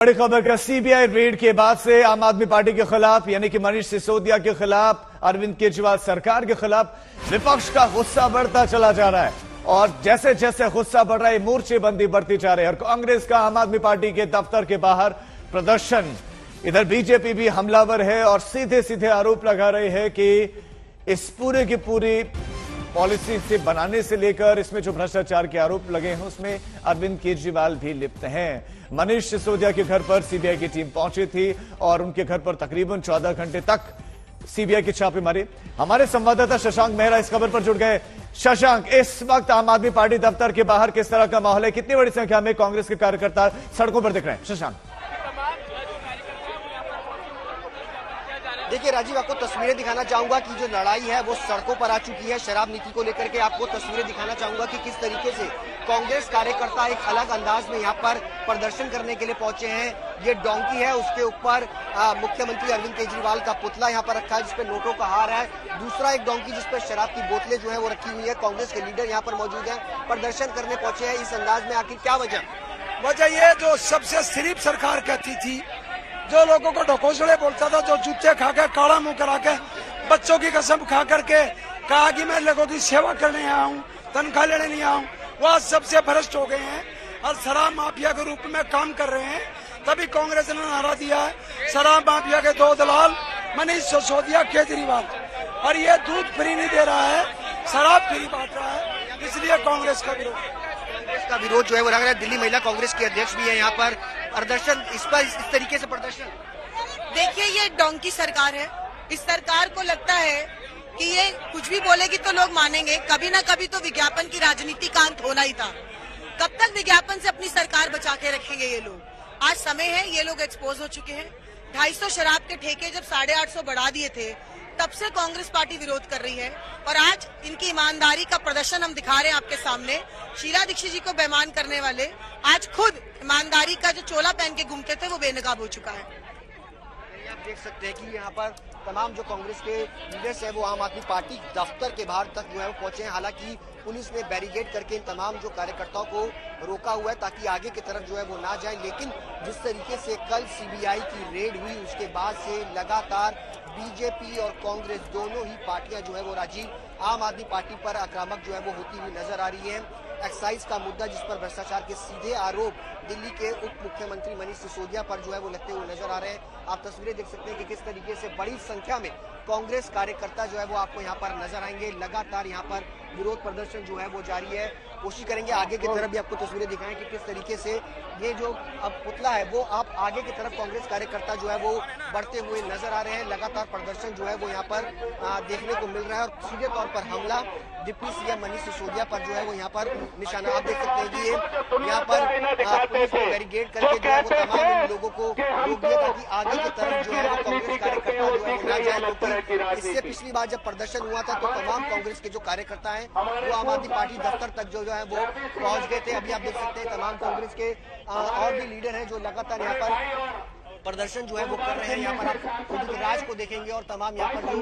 बड़ी खबर का सीबीआई रेड के बाद से आम आदमी पार्टी के खिलाफ यानी कि मनीष सिसोदिया के खिलाफ, अरविंद केजरीवाल सरकार के खिलाफ विपक्ष का गुस्सा बढ़ता चला जा रहा है और जैसे जैसे गुस्सा बढ़ रहा है मोर्चेबंदी बढ़ती जा रही है और कांग्रेस का आम आदमी पार्टी के दफ्तर के बाहर प्रदर्शन। इधर बीजेपी भी हमलावर है और सीधे सीधे आरोप लगा रहे हैं कि इस पूरे की पूरी पॉलिसी से बनाने से लेकर इसमें जो भ्रष्टाचार के आरोप लगे हैं उसमें अरविंद केजरीवाल भी लिप्त हैं। मनीष सिसोदिया के घर पर सीबीआई की टीम पहुंची थी और उनके घर पर तकरीबन 14 घंटे तक सीबीआई की छापेमारी। हमारे संवाददाता शशांक मेहरा इस खबर पर जुड़ गए। शशांक, इस वक्त आम आदमी पार्टी दफ्तर के बाहर किस तरह का माहौल है? कितनी बड़ी संख्या में कांग्रेस के कार्यकर्ता सड़कों पर दिख रहे हैं? शशांक, देखिए राजीव, आपको तस्वीरें दिखाना चाहूंगा कि जो लड़ाई है वो सड़कों पर आ चुकी है। शराब नीति को लेकर के आपको तस्वीरें दिखाना चाहूंगा कि किस तरीके से कांग्रेस कार्यकर्ता एक अलग अंदाज में यहाँ पर प्रदर्शन करने के लिए पहुंचे हैं। ये डोंकी है, उसके ऊपर मुख्यमंत्री अरविंद केजरीवाल का पुतला यहाँ पर रखा है जिसपे नोटों का हार है। दूसरा एक डोंकी जिसपे शराब की बोतलें जो है वो रखी हुई है। कांग्रेस के लीडर यहाँ पर मौजूद है, प्रदर्शन करने पहुंचे हैं। इस अंदाज में आखिर क्या वजह ये जो सबसे शरीफ सरकार कहती थी, जो लोगों को ढकोसले बोलता था, जो जूते खा के काला मुंह करा के बच्चों की कसम खा करके कहा कि मैं लोगों की सेवा करने आया हूँ, तनख्वाह लेने नहीं आया हूँ, वो आज सबसे भ्रष्ट हो गए हैं और शराब माफिया के रूप में काम कर रहे हैं। तभी कांग्रेस ने नारा दिया है, शराब माफिया के दो दलाल मनीष सिसोदिया, केजरीवाल, और ये दूध फ्री नहीं दे रहा है, शराब फ्री बांट रहा है, इसलिए कांग्रेस का विरोध जो है वो लग रहा है। दिल्ली महिला कांग्रेस के अध्यक्ष भी है यहाँ पर। प्रदर्शन इस तरीके से प्रदर्शन, देखिए ये डोंकी सरकार है। इस सरकार को लगता है कि ये कुछ भी बोलेगी तो लोग मानेंगे। कभी ना कभी तो विज्ञापन की राजनीति का अंत होना ही था। कब तक विज्ञापन से अपनी सरकार बचा के रखेंगे ये लोग? आज समय है, ये लोग एक्सपोज हो चुके हैं। 250 शराब के ठेके जब 850 बढ़ा दिए थे तब से कांग्रेस पार्टी विरोध कर रही है और आज इनकी ईमानदारी का प्रदर्शन हम दिखा रहे हैं आपके सामने। शीला दीक्षित जी को बेईमान करने वाले आज खुद ईमानदारी का जो चोला पहन के घूमते थे वो बेनकाब हो चुका है। आप देख सकते हैं कि यहाँ पर तमाम जो कांग्रेस के लीडर्स हैं वो आम आदमी पार्टी दफ्तर के बाहर तक जो है वो पहुंचे हैं। हालांकि पुलिस ने बैरिकेड करके इन तमाम जो कार्यकर्ताओं को रोका हुआ है ताकि आगे की तरफ जो है वो ना जाए। लेकिन जिस तरीके से कल सीबीआई की रेड हुई उसके बाद से लगातार बीजेपी और कांग्रेस दोनों ही पार्टियां जो है वो राजीव आम आदमी पार्टी पर आक्रामक जो है वो होती हुई नजर आ रही है। एक्साइज का मुद्दा जिस पर भ्रष्टाचार के सीधे आरोप दिल्ली के उप मुख्यमंत्री मनीष सिसोदिया पर जो है वो लगते हुए नजर आ रहे हैं। आप तस्वीरें देख सकते हैं कि किस तरीके से बड़ी संख्या में कांग्रेस कार्यकर्ता जो है वो आपको यहाँ पर नजर आएंगे। लगातार यहाँ पर विरोध प्रदर्शन जो है वो जारी है। कोशिश करेंगे आगे की तरफ भी आपको तस्वीरें दिखाएं कि किस तरीके से ये जो अब पुतला है वो आप आगे की तरफ कांग्रेस कार्यकर्ता जो है वो बढ़ते हुए नजर आ रहे हैं। लगातार प्रदर्शन जो है वो यहाँ पर देखने को मिल रहा है और सीधे तौर पर हमला डिप्टी सीएम मनीष सिसोदिया पर जो है वो यहाँ पर निशाना। आप देख सकते हैं कि ये यहाँ पर पुलिस ने बैरिकेड करके जो है वो तमाम लोगों को रोक दिया ताकि आगे की तरफ जो है वो कांग्रेस कार्यकर्ता जो है वो ना जाए, क्योंकि इससे पिछली बार जब प्रदर्शन हुआ था तो तमाम कांग्रेस के जो कार्यकर्ता हैं वो आम आदमी पार्टी दफ्तर तक जो है वो पहुंच गए थे। अभी आप देख सकते हैं तमाम कांग्रेस के और भी लीडर हैं जो लगातार यहाँ पर प्रदर्शन जो है वो कर रहे हैं। यहाँ पर आप उदित राज को देखेंगे और तमाम यहाँ पर जो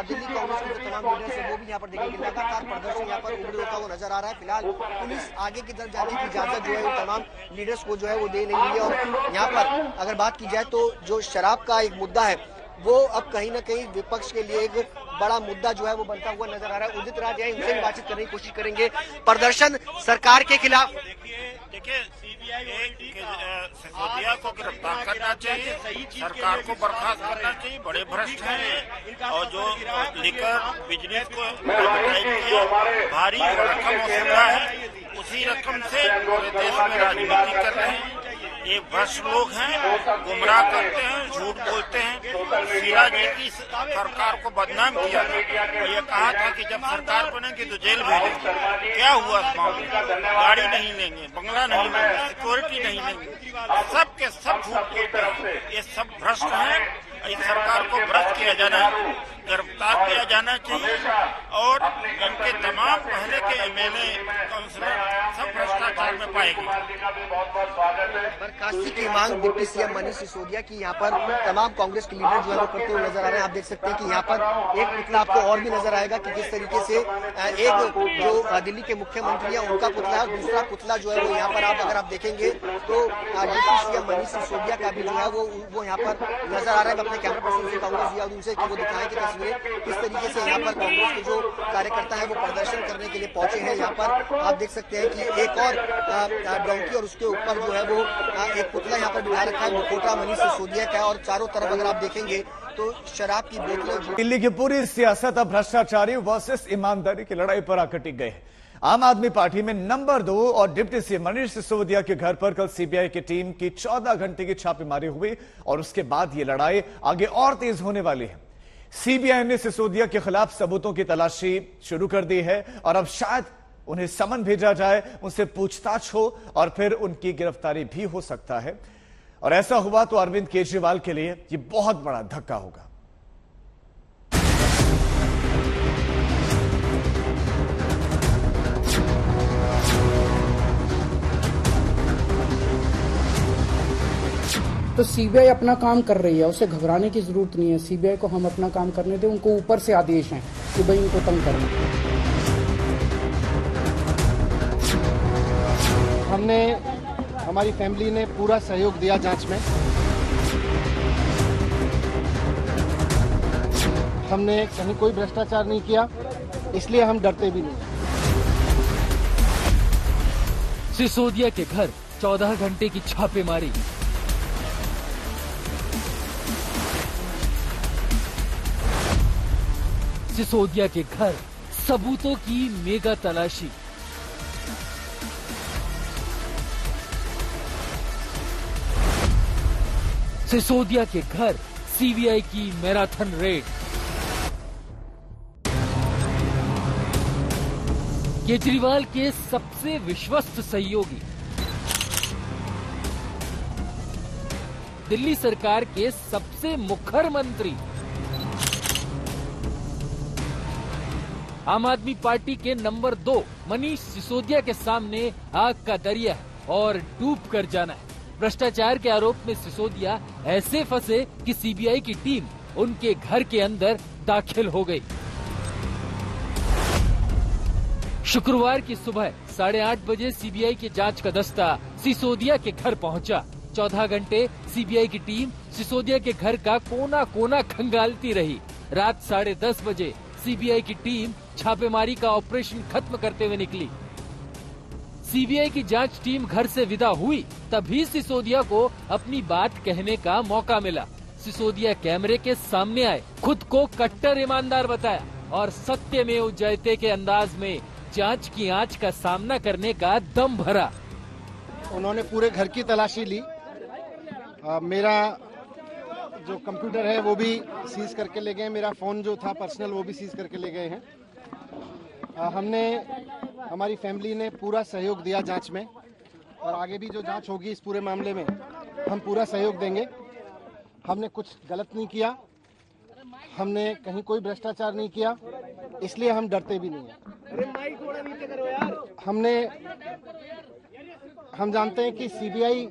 दिल्ली कांग्रेस के जो तमाम लीडर्स हैं वो भी यहाँ पर देखेंगे। लगातार प्रदर्शन यहाँ पर उभरे होता हुआ नजर आ रहा है। फिलहाल पुलिस आगे की तरफ जाने की इजाजत जो है वो तमाम लीडर्स को जो है वो दे नहीं रही है। और यहाँ पर अगर बात की जाए तो जो शराब का एक मुद्दा है वो अब कहीं ना कहीं विपक्ष के लिए एक बड़ा मुद्दा जो है वो बनता हुआ नजर आ रहा है। उदित राज है, उनसे भी बातचीत करने की कोशिश करेंगे। प्रदर्शन सरकार के खिलाफ, देखिए सिसोदिया को गिरफ्तार करना चाहिए, सरकार को बर्खास्त करना चाहिए। बड़े भ्रष्ट हैं और जो लिकर बिजनेस को भारी रकम वसूला है उसी रकम से पूरे देश में राजनीति कर रहे हैं। ये भ्रष्ट लोग हैं, गुमराह करते हैं, झूठ बोलते हैं। शीला जी की सरकार को बदनाम किया था। ये कहा था कि जब सरकार बनेगी तो जेल भेजेंगे। क्या हुआ इस मामले? गाड़ी नहीं लेंगे, बंगला नहीं लेंगे, सिक्योरिटी नहीं लेंगे, सब के सब झूठ बोलते हैं। ये सब भ्रष्ट हैं। इस सरकार को भ्रष्ट किया जाना है, गिरफ्तार किया जाना चाहिए और इनके तमाम पहले के एमएलए काउंसिलर सब भ्रष्टाचार में पाएगी। बर्खास्ती की मांग डिप्टी सीएम मनीष सिसोदिया की यहाँ पर तमाम कांग्रेस के लीडर जो है वो करते हुए नजर आ रहे हैं। आप देख सकते हैं कि यहाँ पर एक पुतला आपको और भी नजर आएगा कि किस तरीके से एक जो दिल्ली के मुख्यमंत्री है उनका पुतला है, दूसरा पुतला जो है वो यहाँ पर अगर आप देखेंगे तो डिप्टी सीएम मनीष सिसोदिया का भी जो है वो यहाँ पर नजर आ रहा है। अपने कैमरा पर्सन से कहूंगा जिया उनसे कि वो दिखाएं कि तस्वीरें किस तरीके से यहाँ पर कांग्रेस के जो कार्यकर्ता है वो प्रदर्शन करने के लिए पहुंचे हैं। यहाँ पर आप देख सकते हैं कि एक और डोंकी और उसके ऊपर जो है वो एक पुतला यहाँ पर बिठा रखा है, मुखोटा मनीष सिसोदिया का है और चारों तरफ अगर आप देखेंगे तो शराब की बोतलें। दिल्ली की पूरी सियासत अब भ्रष्टाचारी वर्सेस ईमानदारी की लड़ाई पर आकर टिक गए। आम आदमी पार्टी में नंबर 2 और डिप्टी सीएम मनीष सिसोदिया के घर पर कल सीबीआई की टीम की 14 घंटे की छापेमारी हुई और उसके बाद ये लड़ाई आगे और तेज होने वाली है। सीबीआई ने सिसोदिया के खिलाफ सबूतों की तलाशी शुरू कर दी है और अब शायद उन्हें समन भेजा जाए, उनसे पूछताछ हो और फिर उनकी गिरफ्तारी भी हो सकता है। और ऐसा हुआ तो अरविंद केजरीवाल के लिए यह बहुत बड़ा धक्का होगा। तो सीबीआई अपना काम कर रही है, उसे घबराने की जरूरत नहीं है। सीबीआई को हम अपना काम करने दें, उनको ऊपर से आदेश हैं कि भाई इनको तंग करना। हमारी फैमिली ने पूरा सहयोग दिया जांच में। हमने कहीं कोई भ्रष्टाचार नहीं किया, इसलिए हम डरते भी नहीं। सिसोदिया के घर 14 घंटे की छापेमारी। सिसोदिया के घर सबूतों की मेगा तलाशी। सिसोदिया के घर सीबीआई की मैराथन रेड। केजरीवाल के सबसे विश्वस्त सहयोगी, दिल्ली सरकार के सबसे मुखर मंत्री, आम आदमी पार्टी के नंबर 2 मनीष सिसोदिया के सामने आग का दरिया है और डूब कर जाना है। भ्रष्टाचार के आरोप में सिसोदिया ऐसे फंसे कि सीबीआई की टीम उनके घर के अंदर दाखिल हो गई। शुक्रवार की सुबह 8:30 बजे सीबीआई की जांच का दस्ता सिसोदिया के घर पहुंचा। 14 घंटे सीबीआई की टीम सिसोदिया के घर का कोना कोना खंगालती रही। रात 10:30 बजे सीबीआई की टीम छापेमारी का ऑपरेशन खत्म करते हुए निकली। सीबीआई की जांच टीम घर से विदा हुई, तभी सिसोदिया को अपनी बात कहने का मौका मिला। सिसोदिया कैमरे के सामने आए, खुद को कट्टर ईमानदार बताया और सत्यमेव जयते के अंदाज में जांच की आंच का सामना करने का दम भरा। उन्होंने पूरे घर की तलाशी ली। मेरा जो कंप्यूटर है वो भी सीज करके ले गए। मेरा फोन जो था पर्सनल वो भी सीज करके ले गए हैं। हमारी फैमिली ने पूरा सहयोग दिया जांच में और आगे भी जो जांच होगी इस पूरे मामले में हम पूरा सहयोग देंगे। हमने कुछ गलत नहीं किया, हमने कहीं कोई भ्रष्टाचार नहीं किया, इसलिए हम डरते भी नहीं हैं। हम जानते हैं कि सीबीआई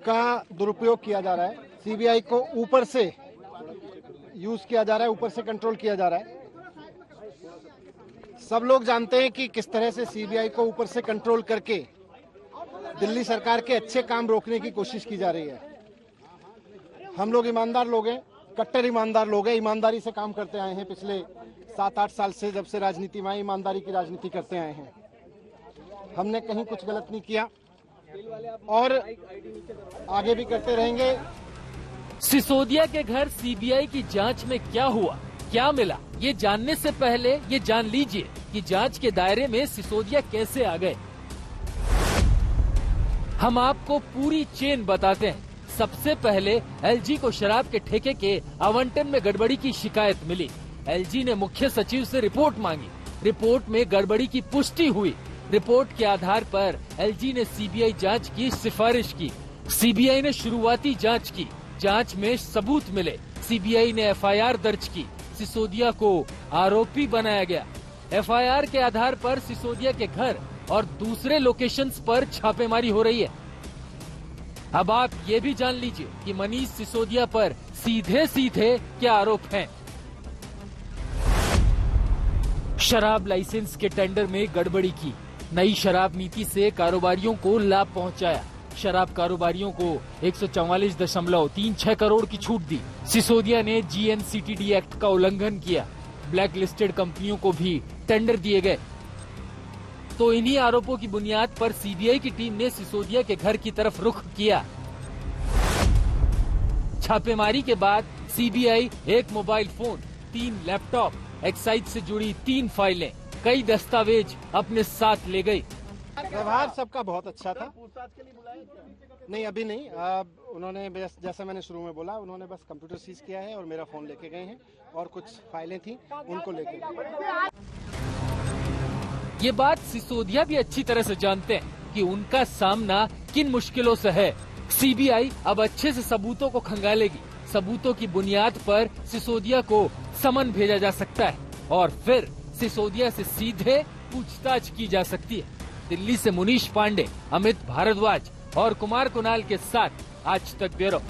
का दुरुपयोग किया जा रहा है, सीबीआई को ऊपर से यूज किया जा रहा है, ऊपर से कंट्रोल किया जा रहा है। सब लोग जानते हैं कि किस तरह से सीबीआई को ऊपर से कंट्रोल करके दिल्ली सरकार के अच्छे काम रोकने की कोशिश की जा रही है। हम लोग ईमानदार लोग हैं, कट्टर ईमानदार लोग हैं, ईमानदारी से काम करते आए हैं। पिछले 7-8 साल से जब से राजनीति में आए, ईमानदारी की राजनीति करते आए हैं। हमने कहीं कुछ गलत नहीं किया और आगे भी करते रहेंगे। सिसोदिया के घर सीबीआई की जांच में क्या हुआ, क्या मिला, ये जानने से पहले ये जान लीजिए कि जांच के दायरे में सिसोदिया कैसे आ गए। हम आपको पूरी चेन बताते हैं। सबसे पहले एलजी को शराब के ठेके के आवंटन में गड़बड़ी की शिकायत मिली। एलजी ने मुख्य सचिव से रिपोर्ट मांगी। रिपोर्ट में गड़बड़ी की पुष्टि हुई। रिपोर्ट के आधार पर एलजी ने सीबीआई जांच की सिफारिश की। सीबीआई ने शुरुआती जांच की। जांच में सबूत मिले। सीबीआई ने एफआईआर दर्ज की। सिसोदिया को आरोपी बनाया गया। एफआईआर के आधार पर सिसोदिया के घर और दूसरे लोकेशंस पर छापेमारी हो रही है। अब आप ये भी जान लीजिए कि मनीष सिसोदिया पर सीधे सीधे क्या आरोप हैं। शराब लाइसेंस के टेंडर में गड़बड़ी की, नई शराब नीति से कारोबारियों को लाभ पहुंचाया, शराब कारोबारियों को 144.36 करोड़ की छूट दी। सिसोदिया ने GNCTD एक्ट का उल्लंघन किया, ब्लैक लिस्टेड कंपनियों को भी टेंडर दिए गए। तो इन्हीं आरोपों की बुनियाद पर सीबीआई की टीम ने सिसोदिया के घर की तरफ रुख किया। छापेमारी के बाद सीबीआई एक मोबाइल फोन, 3 लैपटॉप, एक्साइज से जुड़ी 3 फाइलें, कई दस्तावेज अपने साथ ले गई। व्यवहार सबका बहुत अच्छा था। नहीं, अभी नहीं। अब उन्होंने जैसा मैंने शुरू में बोला, उन्होंने बस कंप्यूटर सीज किया है और मेरा फोन लेके गए हैं और कुछ फाइलें थी उनको लेके गए। ये बात सिसोदिया भी अच्छी तरह से जानते हैं कि उनका सामना किन मुश्किलों से है। सीबीआई अब अच्छे से सबूतों को खंगालेगी। सबूतों की बुनियाद पर सिसोदिया को समन भेजा जा सकता है और फिर सिसोदिया से सीधे पूछताछ की जा सकती है। दिल्ली से मुनीश पांडे, अमित भारद्वाज और कुमार कुणाल के साथ आज तक ब्यूरो।